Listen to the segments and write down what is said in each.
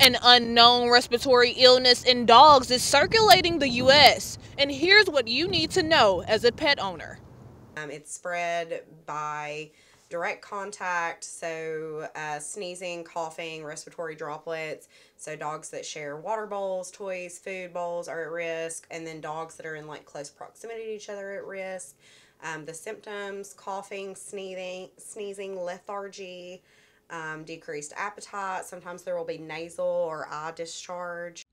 An unknown respiratory illness in dogs is circulating the U.S., and here's what you need to know as a pet owner. It's spread by direct contact, so sneezing, coughing, respiratory droplets. So dogs that share water bowls, toys, food bowls are at risk, and then dogs that are in like close proximity to each other are at risk. The symptoms: coughing, sneezing, lethargy, decreased appetite. Sometimes there will be nasal or eye discharge.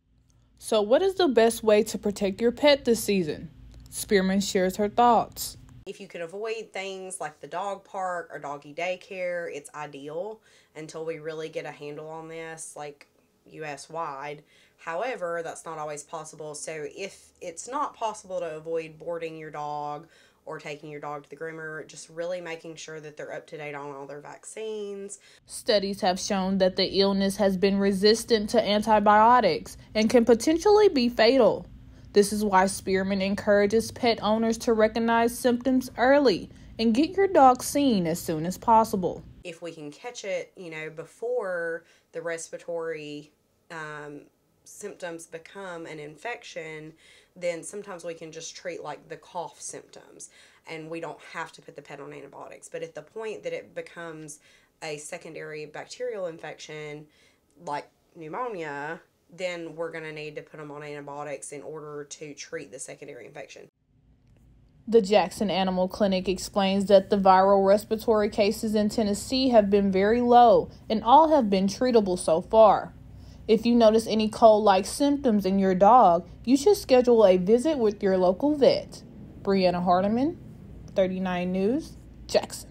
So what is the best way to protect your pet this season? Spearman shares her thoughts. If you can avoid things like the dog park or doggy daycare, it's ideal until we really get a handle on this, like US wide. However, that's not always possible. So if it's not possible to avoid boarding your dog or taking your dog to the groomer, just really making sure that they're up to date on all their vaccines. Studies have shown that the illness has been resistant to antibiotics and can potentially be fatal. This is why Spearman encourages pet owners to recognize symptoms early and get your dog seen as soon as possible. If we can catch it, before the respiratory symptoms become an infection, then sometimes we can just treat like the cough symptoms and we don't have to put the pet on antibiotics. But at the point that it becomes a secondary bacterial infection like pneumonia, then we're going to need to put them on antibiotics in order to treat the secondary infection. The Jackson Animal Clinic explains that the viral respiratory cases in Tennessee have been very low and all have been treatable so far. If you notice any cold-like symptoms in your dog, you should schedule a visit with your local vet. Brianna Hardiman, 39 News, Jackson.